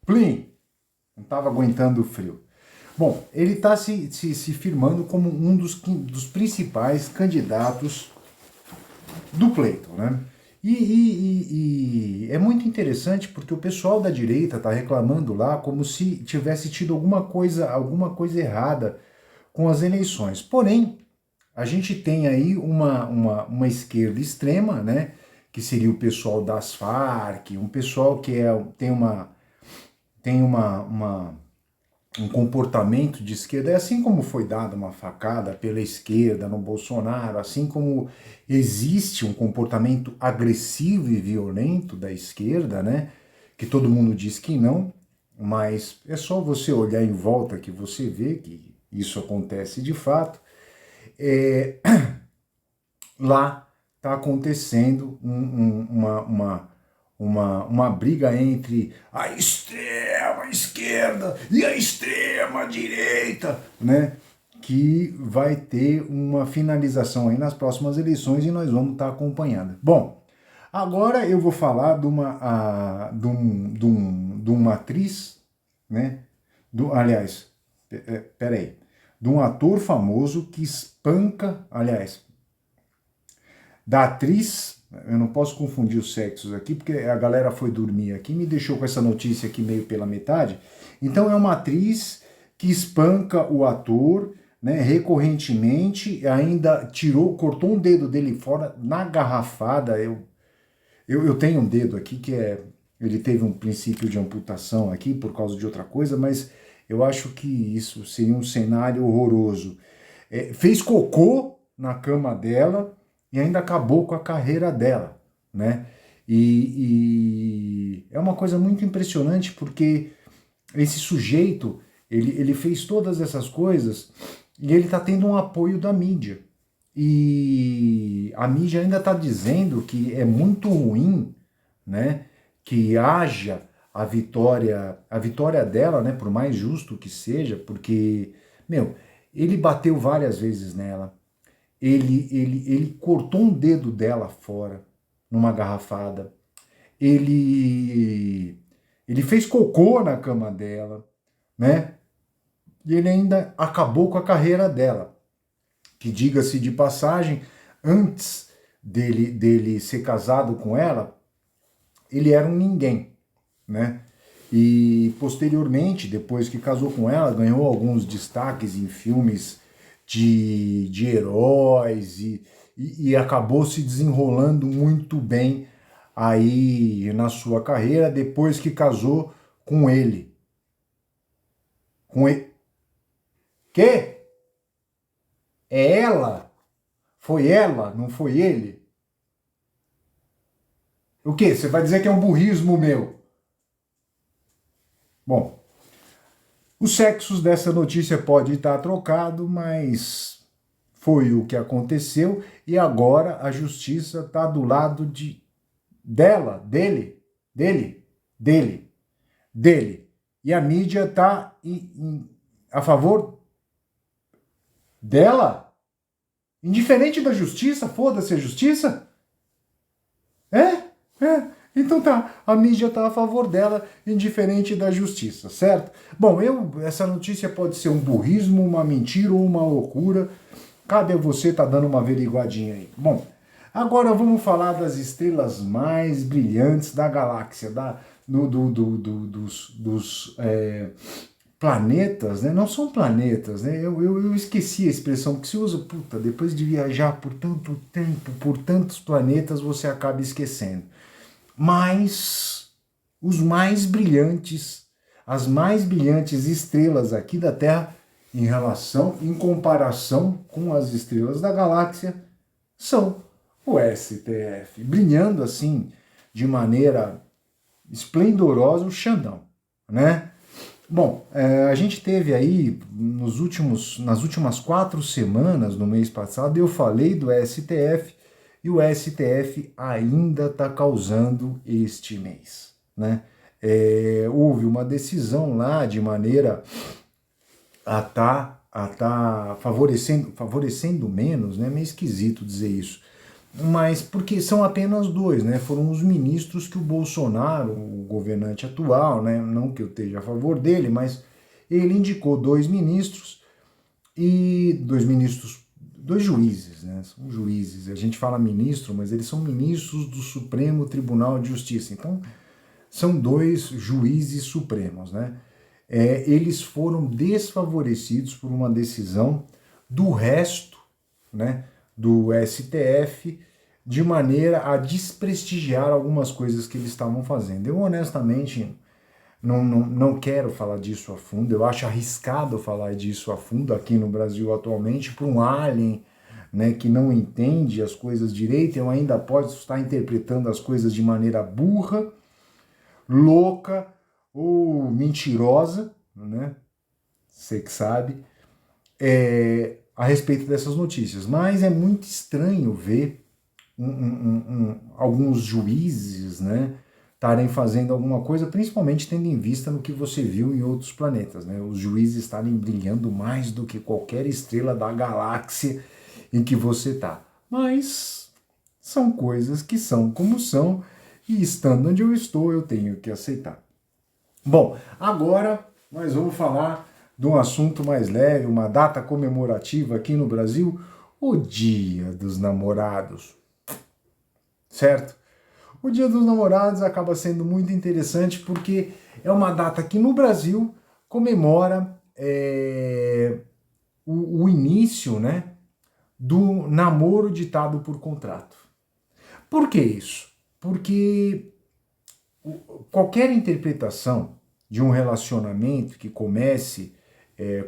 Plim! Não estava aguentando o frio. Bom, ele está se firmando como um dos principais candidatos do pleito, né? E é muito interessante porque o pessoal da direita está reclamando lá como se tivesse tido alguma coisa errada com as eleições. Porém, a gente tem aí uma esquerda extrema, né? Que seria o pessoal das Farc, um pessoal que tem um comportamento de esquerda, é assim como foi dada uma facada pela esquerda no Bolsonaro, assim como existe um comportamento agressivo e violento da esquerda, né? Que todo mundo diz que não, mas é só você olhar em volta que você vê que isso acontece de fato. Lá está acontecendo uma briga entre a extrema esquerda e a extrema direita, né? Que vai ter uma finalização aí nas próximas eleições e nós vamos estar acompanhando. Bom, agora eu vou falar de uma atriz, né? Aliás, peraí, de um ator famoso que espanca, aliás, da atriz, eu não posso confundir os sexos aqui, porque a galera foi dormir aqui, me deixou com essa notícia aqui meio pela metade. Então é uma atriz que espanca o ator, né, recorrentemente, ainda cortou um dedo dele fora na garrafada. Eu tenho um dedo aqui ele teve um princípio de amputação aqui por causa de outra coisa, mas eu acho que isso seria um cenário horroroso. Fez cocô na cama dela, e ainda acabou com a carreira dela, né? E é uma coisa muito impressionante porque esse sujeito, ele fez todas essas coisas e ele está tendo um apoio da mídia. E a mídia ainda está dizendo que é muito ruim, né? Que haja a vitória dela, né? Por mais justo que seja, porque, ele bateu várias vezes nela. Ele cortou um dedo dela fora numa garrafada. Ele fez cocô na cama dela, né? E ele ainda acabou com a carreira dela. Que, diga-se de passagem, antes dele ser casado com ela, ele era um ninguém, né? E posteriormente, depois que casou com ela, ganhou alguns destaques em filmes de heróis e acabou se desenrolando muito bem aí na sua carreira depois que casou com ele. Com ele. Que? É ela? Foi ela, não foi ele? O quê? Você vai dizer que é um burrismo meu? Bom, os sexos dessa notícia pode estar trocado, mas foi o que aconteceu e agora a justiça está do lado dele. E a mídia está a favor dela? Indiferente da justiça? Foda-se a justiça? Então tá, a mídia está a favor dela, indiferente da justiça, certo? Bom, essa notícia pode ser um burrismo, uma mentira ou uma loucura. Cabe a você tá dando uma averiguadinha aí. Bom, agora vamos falar das estrelas mais brilhantes da galáxia, dos planetas, né? Não são planetas, né? Eu esqueci a expressão que se usa, depois de viajar por tanto tempo, por tantos planetas, você acaba esquecendo. Mas os mais brilhantes, as mais brilhantes estrelas aqui da Terra, em comparação com as estrelas da galáxia, são o STF, brilhando assim de maneira esplendorosa o Xandão, né? Bom, a gente teve aí nas últimas 4 semanas, no mês passado, eu falei do STF e o STF ainda está causando este mês, né? Houve uma decisão lá de maneira a tá favorecendo menos, né? Meio esquisito dizer isso, mas porque são apenas dois, né? Foram os ministros que o Bolsonaro, o governante atual, né? Não que eu esteja a favor dele, mas ele indicou dois ministros, dois juízes, né? São juízes. A gente fala ministro, mas eles são ministros do Supremo Tribunal de Justiça. Então, são dois juízes supremos, né? Eles foram desfavorecidos por uma decisão do resto, né, do STF, de maneira a desprestigiar algumas coisas que eles estavam fazendo. Eu, honestamente, não quero falar disso a fundo, eu acho arriscado falar disso a fundo aqui no Brasil atualmente, para um alien, né, que não entende as coisas direito, eu ainda posso estar interpretando as coisas de maneira burra, louca ou mentirosa, né? Você que sabe, a respeito dessas notícias. Mas é muito estranho ver alguns juízes, né, estarem fazendo alguma coisa, principalmente tendo em vista no que você viu em outros planetas, né? Os juízes estarem brilhando mais do que qualquer estrela da galáxia em que você está. Mas são coisas que são como são, e estando onde eu estou, eu tenho que aceitar. Bom, agora nós vamos falar de um assunto mais leve, uma data comemorativa aqui no Brasil, o Dia dos Namorados, certo? O Dia dos Namorados acaba sendo muito interessante porque é uma data que no Brasil comemora o início, né, do namoro ditado por contrato. Por que isso? Porque qualquer interpretação de um relacionamento que comece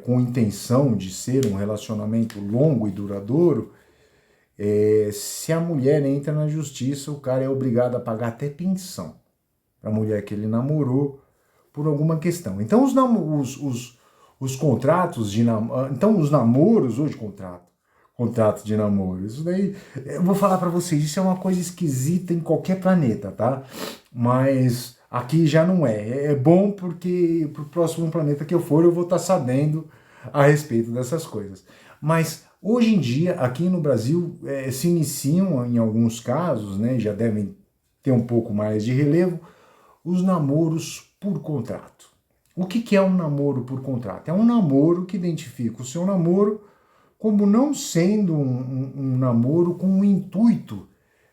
com intenção de ser um relacionamento longo e duradouro, se a mulher entra na justiça, o cara é obrigado a pagar até pensão para a mulher que ele namorou por alguma questão. Então os contratos de namoro, então os namoros hoje contrato de namoro, isso daí, eu vou falar para vocês, isso é uma coisa esquisita em qualquer planeta, tá? Mas aqui já não é. É bom porque pro próximo planeta que eu for eu vou estar sabendo a respeito dessas coisas. Mas hoje em dia, aqui no Brasil, se iniciam em alguns casos, né, já devem ter um pouco mais de relevo, os namoros por contrato. O que é um namoro por contrato? É um namoro que identifica o seu namoro como não sendo um namoro com o intuito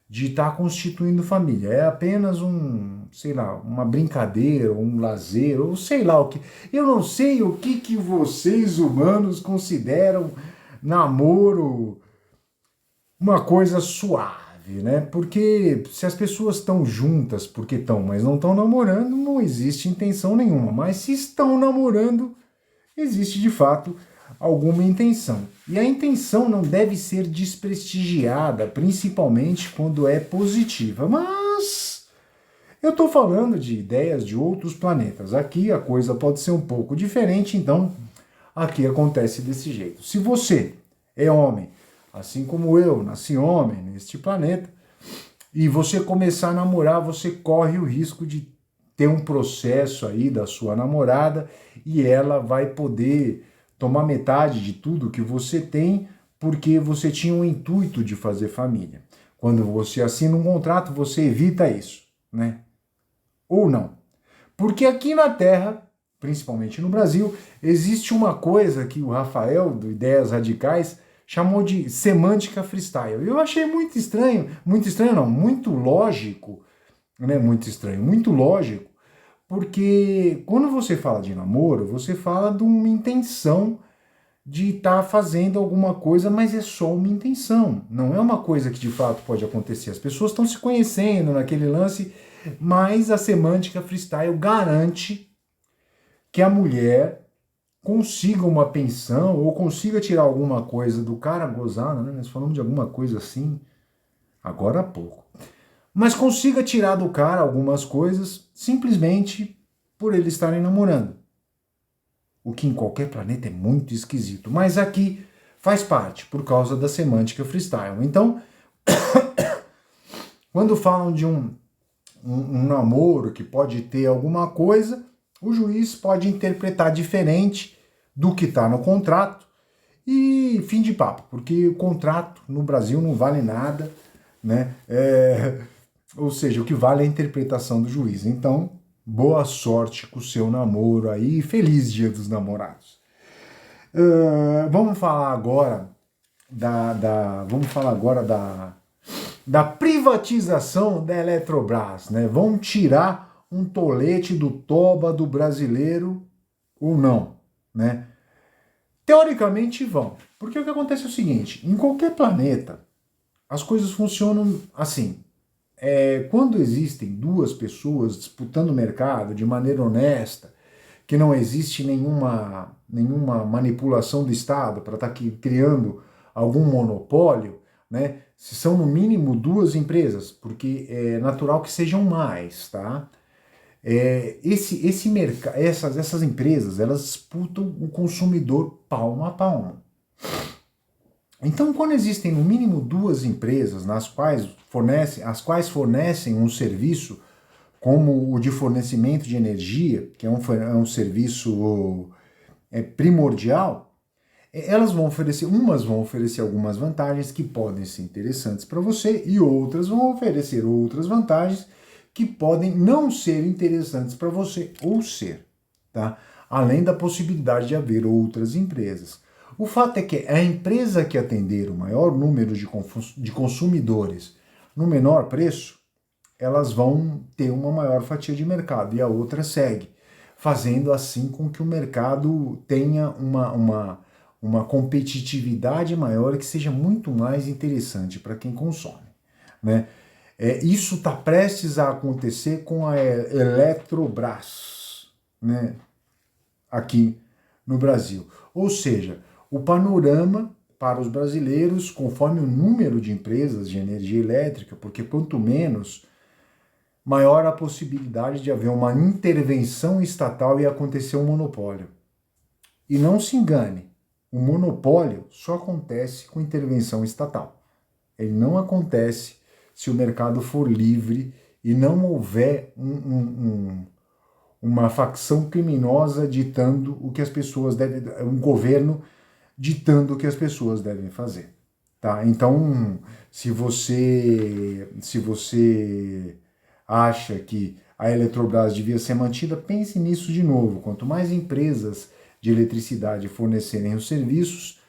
de estar constituindo família. É apenas sei lá, uma brincadeira, um lazer, ou sei lá o que. Eu não sei o que vocês humanos consideram namoro uma coisa suave, né? Porque se as pessoas estão juntas porque estão, mas não estão namorando, não existe intenção nenhuma. Mas se estão namorando, existe de fato alguma intenção. E a intenção não deve ser desprestigiada, principalmente quando é positiva. Mas eu estou falando de ideias de outros planetas. Aqui a coisa pode ser um pouco diferente, então aqui acontece desse jeito. Se você é homem, assim como eu, nasci homem neste planeta, e você começar a namorar, você corre o risco de ter um processo aí da sua namorada e ela vai poder tomar metade de tudo que você tem porque você tinha um intuito de fazer família. Quando você assina um contrato, você evita isso, né? Ou não. Porque aqui na Terra, principalmente no Brasil, existe uma coisa que o Rafael, do Ideias Radicais, chamou de semântica freestyle. Eu achei muito estranho não, muito lógico, né? Muito lógico, porque quando você fala de namoro, você fala de uma intenção de estar fazendo alguma coisa, mas é só uma intenção, não é uma coisa que de fato pode acontecer. As pessoas estão se conhecendo naquele lance, mas a semântica freestyle garante que a mulher consiga uma pensão ou consiga tirar alguma coisa do cara gozado, né? Nós falamos de alguma coisa assim agora há pouco. Mas consiga tirar do cara algumas coisas simplesmente por eles estarem namorando. O que em qualquer planeta é muito esquisito. Mas aqui faz parte, por causa da semântica freestyle. Então, quando falam de um namoro que pode ter alguma coisa, o juiz pode interpretar diferente do que está no contrato e fim de papo, porque o contrato no Brasil não vale nada, né? Ou seja, o que vale é a interpretação do juiz. Então, boa sorte com o seu namoro aí, feliz Dia dos Namorados. Vamos falar agora da privatização da Eletrobras, né? Vão tirar um tolete do toba do brasileiro ou não, né? Teoricamente vão, porque o que acontece é o seguinte: em qualquer planeta as coisas funcionam assim. Quando existem duas pessoas disputando o mercado de maneira honesta, que não existe nenhuma manipulação do Estado para estar aqui criando algum monopólio, né? Se são no mínimo duas empresas, porque é natural que sejam mais, tá? Essas empresas, elas disputam o consumidor palmo a palmo. Então, quando existem no mínimo duas empresas as quais fornecem um serviço como o de fornecimento de energia, que é um serviço primordial, umas vão oferecer algumas vantagens que podem ser interessantes para você e outras vão oferecer outras vantagens que podem não ser interessantes para você ou ser, tá? Além da possibilidade de haver outras empresas. O fato é que a empresa que atender o maior número de consumidores no menor preço, elas vão ter uma maior fatia de mercado e a outra segue, fazendo assim com que o mercado tenha uma competitividade maior que seja muito mais interessante para quem consome, né? Isso está prestes a acontecer com a Eletrobras, né? Aqui no Brasil. Ou seja, o panorama para os brasileiros, conforme o número de empresas de energia elétrica, porque quanto menos, maior a possibilidade de haver uma intervenção estatal e acontecer um monopólio. E não se engane, o monopólio só acontece com intervenção estatal. Ele não acontece se o mercado for livre e não houver uma facção criminosa ditando o que as pessoas devem, um governo ditando o que as pessoas devem fazer, tá? Então, se você acha que a Eletrobras devia ser mantida, pense nisso de novo. Quanto mais empresas de eletricidade fornecerem os serviços,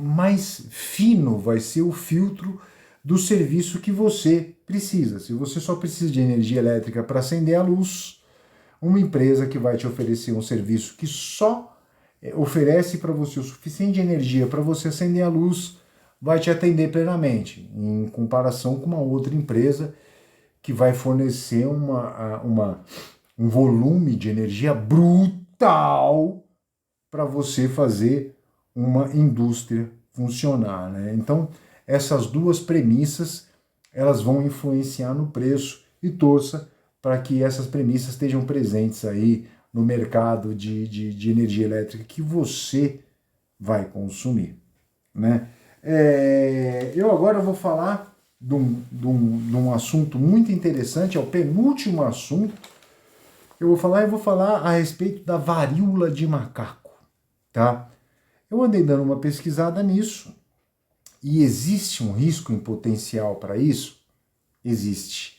mais fino vai ser o filtro do serviço que você precisa. Se você só precisa de energia elétrica para acender a luz, uma empresa que vai te oferecer um serviço que só oferece para você o suficiente de energia para você acender a luz, vai te atender plenamente, em comparação com uma outra empresa que vai fornecer um volume de energia brutal para você fazer uma indústria funcionar, né? Então, essas duas premissas, elas vão influenciar no preço e torça para que essas premissas estejam presentes aí no mercado de energia elétrica que você vai consumir, né? Eu agora vou falar de um assunto muito interessante, é o penúltimo assunto. Eu vou falar a respeito da varíola de macaco, tá? Eu andei dando uma pesquisada nisso e existe um risco em potencial para isso? Existe.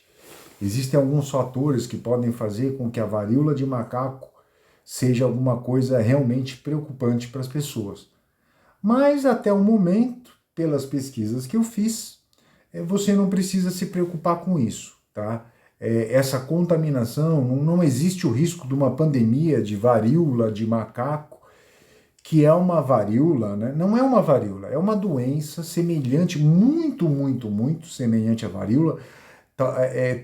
Existem alguns fatores que podem fazer com que a varíola de macaco seja alguma coisa realmente preocupante para as pessoas. Mas até o momento, pelas pesquisas que eu fiz, você não precisa se preocupar com isso, tá? Essa contaminação, não existe o risco de uma pandemia de varíola de macaco, que é uma varíola, né? Não é uma varíola, é uma doença semelhante, muito semelhante à varíola,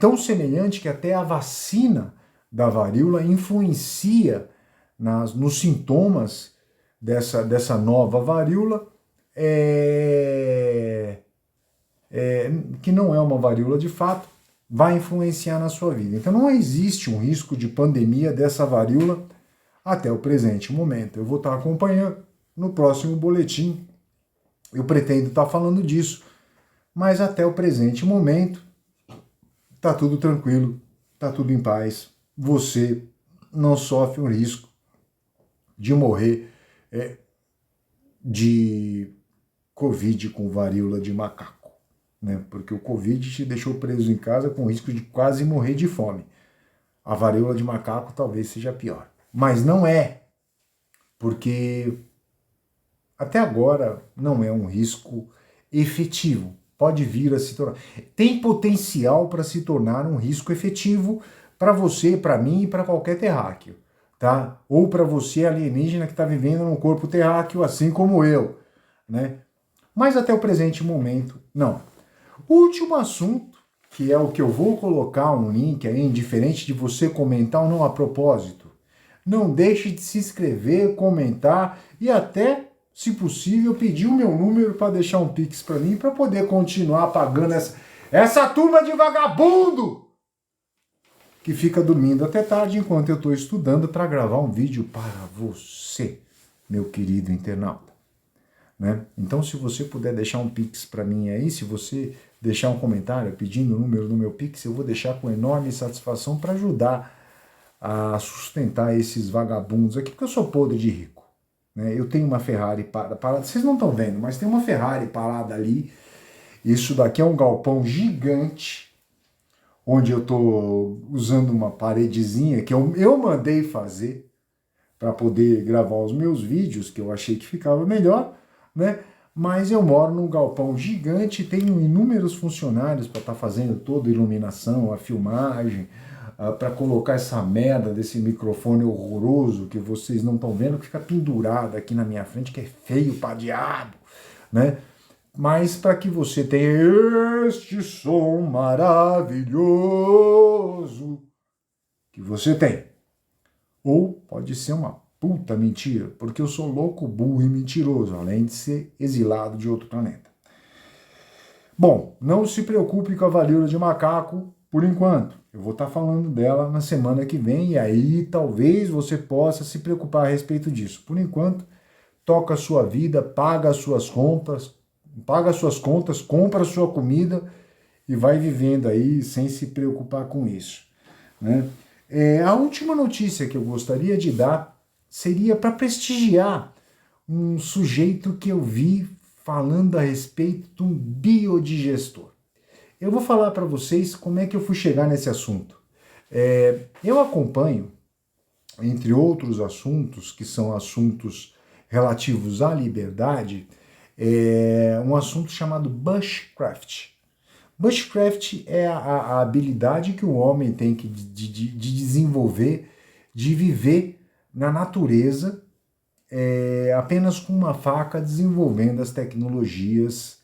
tão semelhante que até a vacina da varíola influencia nos sintomas dessa nova varíola, que não é uma varíola de fato, vai influenciar na sua vida. Então não existe um risco de pandemia dessa varíola até o presente momento. Eu vou estar acompanhando no próximo boletim. Eu pretendo estar falando disso, mas até o presente momento tá tudo tranquilo, tá tudo em paz. Você não sofre um risco de morrer de Covid com varíola de macaco, né? Porque o Covid te deixou preso em casa com risco de quase morrer de fome. A varíola de macaco talvez seja pior. Mas não é, porque até agora não é um risco efetivo. Pode vir a se tornar. Tem potencial para se tornar um risco efetivo para você, para mim e para qualquer terráqueo, tá? Ou para você alienígena que está vivendo num corpo terráqueo, assim como eu, né? Mas até o presente momento, não. O último assunto, que é o que eu vou colocar um link aí, indiferente de você comentar ou não a propósito, não deixe de se inscrever, comentar e até, se possível, pedir o meu número para deixar um pix para mim, para poder continuar pagando essa turma de vagabundo que fica dormindo até tarde enquanto eu estou estudando para gravar um vídeo para você, meu querido internauta. Né? Então, se você puder deixar um pix para mim aí, se você deixar um comentário pedindo o número do meu pix, eu vou deixar com enorme satisfação para ajudar a sustentar esses vagabundos aqui, porque eu sou podre de rico. Né? Eu tenho uma Ferrari parada, vocês não estão vendo, mas tem uma Ferrari parada ali. Isso daqui é um galpão gigante, onde eu estou usando uma paredezinha que eu mandei fazer para poder gravar os meus vídeos, que eu achei que ficava melhor, né? Mas eu moro num galpão gigante, tenho inúmeros funcionários para estar fazendo toda a iluminação, a filmagem, para colocar essa merda desse microfone horroroso que vocês não estão vendo, que fica pendurado aqui na minha frente, que é feio pra diabo, né? Mas para que você tenha este som maravilhoso que você tem. Ou pode ser uma puta mentira, porque eu sou louco, burro e mentiroso, além de ser exilado de outro planeta. Bom, não se preocupe com a varíola de macaco por enquanto. Eu vou estar falando dela na semana que vem e aí talvez você possa se preocupar a respeito disso. Por enquanto, toca a sua vida, paga as suas contas, compra a sua comida e vai vivendo aí sem se preocupar com isso. Né? A última notícia que eu gostaria de dar seria para prestigiar um sujeito que eu vi falando a respeito de um biodigestor. Eu vou falar para vocês como é que eu fui chegar nesse assunto. Eu acompanho, entre outros assuntos, que são assuntos relativos à liberdade, um assunto chamado bushcraft. Bushcraft é a habilidade que o homem tem de desenvolver, de viver na natureza, apenas com uma faca, desenvolvendo as tecnologias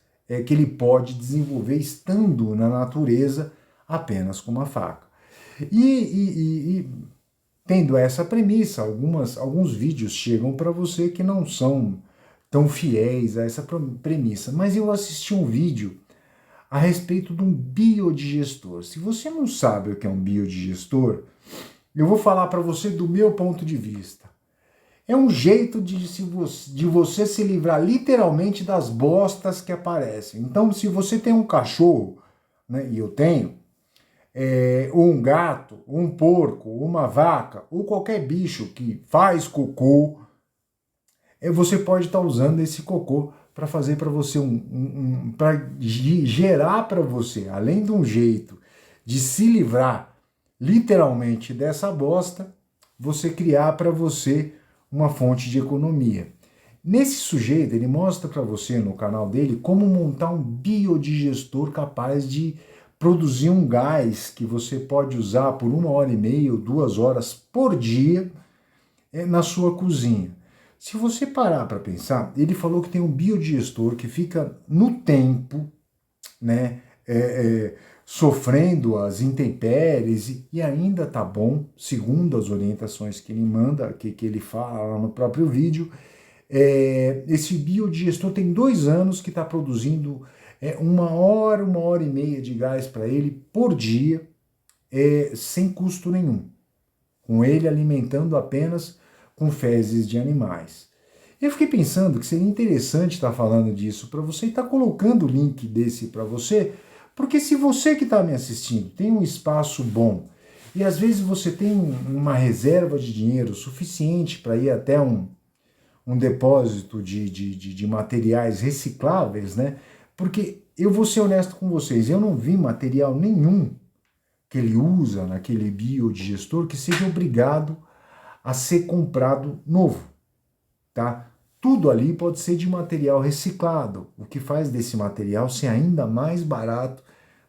que ele pode desenvolver estando na natureza apenas com uma faca. E tendo essa premissa, alguns vídeos chegam para você que não são tão fiéis a essa premissa, mas eu assisti um vídeo a respeito de um biodigestor. Se você não sabe o que é um biodigestor, eu vou falar para você do meu ponto de vista. É um jeito de você se livrar literalmente das bostas que aparecem. Então, se você tem um cachorro, né, e eu tenho, ou um gato, ou um porco, ou uma vaca, ou qualquer bicho que faz cocô, você pode estar usando esse cocô para fazer para você para gerar para você, além de um jeito de se livrar literalmente dessa bosta, você criar para você uma fonte de economia. Nesse sujeito, ele mostra para você no canal dele como montar um biodigestor capaz de produzir um gás que você pode usar por 1h30 ou 2 horas por dia na sua cozinha. Se você parar para pensar, ele falou que tem um biodigestor que fica no tempo, né, sofrendo as intempéries e ainda tá bom, segundo as orientações que ele manda, que ele fala no próprio vídeo. Esse biodigestor tem 2 anos que está produzindo 1h30 de gás para ele por dia, sem custo nenhum, com ele alimentando apenas com fezes de animais. Eu fiquei pensando que seria interessante estar falando disso para você e estar colocando o link desse para você, porque se você que está me assistindo tem um espaço bom e às vezes você tem uma reserva de dinheiro suficiente para ir até um um depósito de materiais recicláveis, né? Porque eu vou ser honesto com vocês, eu não vi material nenhum que ele usa naquele biodigestor que seja obrigado a ser comprado novo, tá? Tudo ali pode ser de material reciclado, o que faz desse material ser ainda mais barato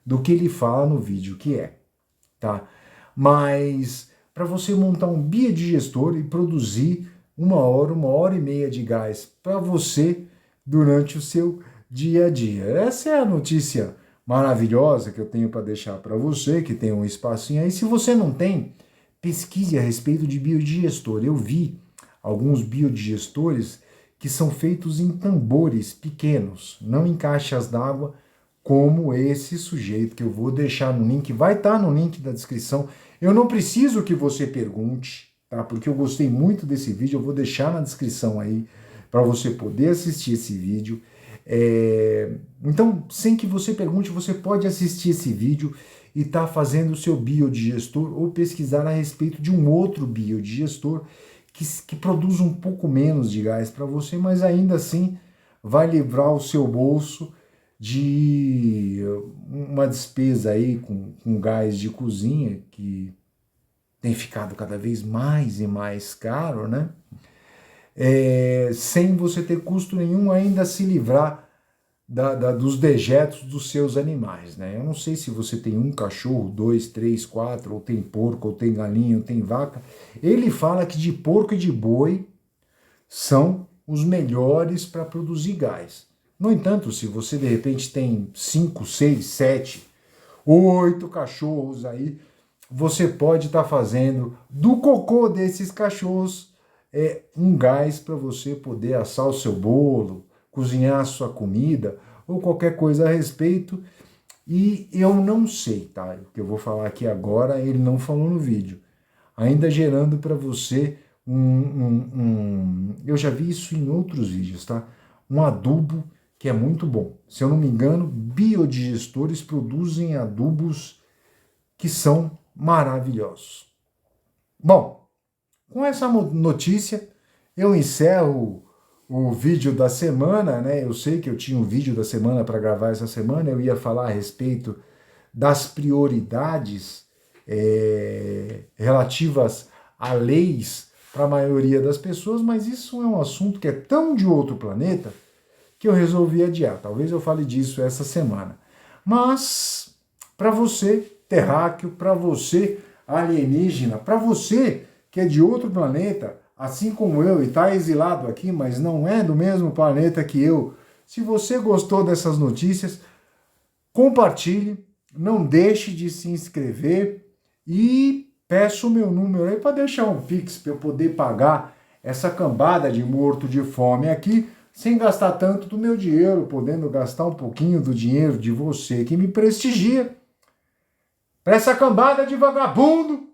do que ele fala no vídeo que é, tá? Mas para você montar um biodigestor e produzir 1 hora e meia de gás para você durante o seu dia a dia. Essa é a notícia maravilhosa que eu tenho para deixar para você, que tem um espacinho aí. Se você não tem, pesquise a respeito de biodigestor. Eu vi alguns biodigestores que são feitos em tambores pequenos, não em caixas d'água, como esse sujeito que eu vou deixar no link, vai estar no link da descrição. Eu não preciso que você pergunte, tá? Porque eu gostei muito desse vídeo, eu vou deixar na descrição aí para você poder assistir esse vídeo. Então, sem que você pergunte, você pode assistir esse vídeo e estar fazendo o seu biodigestor ou pesquisar a respeito de um outro biodigestor que produz um pouco menos de gás para você, mas ainda assim vai livrar o seu bolso de uma despesa aí com gás de cozinha que tem ficado cada vez mais e mais caro, né? Sem você ter custo nenhum, ainda se livrar dos dejetos dos seus animais, né? Eu não sei se você tem um cachorro, 2, 3, 4, ou tem porco, ou tem galinha, ou tem vaca. Ele fala que de porco e de boi são os melhores para produzir gás. No entanto, se você de repente tem 5, 6, 7, 8 cachorros aí, você pode estar fazendo do cocô desses cachorros um gás para você poder assar o seu bolo, cozinhar a sua comida ou qualquer coisa a respeito. E eu não sei, tá? O que eu vou falar aqui agora, ele não falou no vídeo. Ainda gerando para você eu já vi isso em outros vídeos, tá? Um adubo que é muito bom. Se eu não me engano, biodigestores produzem adubos que são maravilhosos. Bom, com essa notícia, eu encerro o vídeo da semana, né? Eu sei que eu tinha um vídeo da semana para gravar essa semana, eu ia falar a respeito das prioridades relativas a leis para a maioria das pessoas, mas isso é um assunto que é tão de outro planeta que eu resolvi adiar. Talvez eu fale disso essa semana. Mas, para você, terráqueo, para você, alienígena, para você que é de outro planeta, assim como eu, e está exilado aqui, mas não é do mesmo planeta que eu, se você gostou dessas notícias, compartilhe, não deixe de se inscrever e peço o meu número aí para deixar um Pix para eu poder pagar essa cambada de morto de fome aqui, sem gastar tanto do meu dinheiro, podendo gastar um pouquinho do dinheiro de você que me prestigia, para essa cambada de vagabundo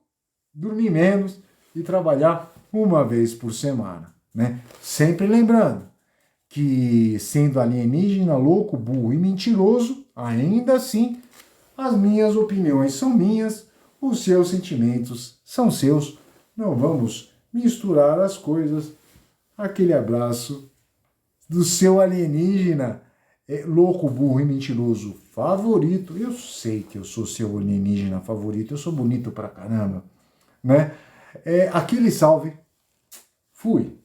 dormir menos e trabalhar uma vez por semana, né? Sempre lembrando que, sendo alienígena, louco, burro e mentiroso, ainda assim, as minhas opiniões são minhas, os seus sentimentos são seus, não vamos misturar as coisas. Aquele abraço do seu alienígena louco, burro e mentiroso favorito. Eu sei que eu sou seu alienígena favorito, eu sou bonito pra caramba, né? Aquele salve. Fui.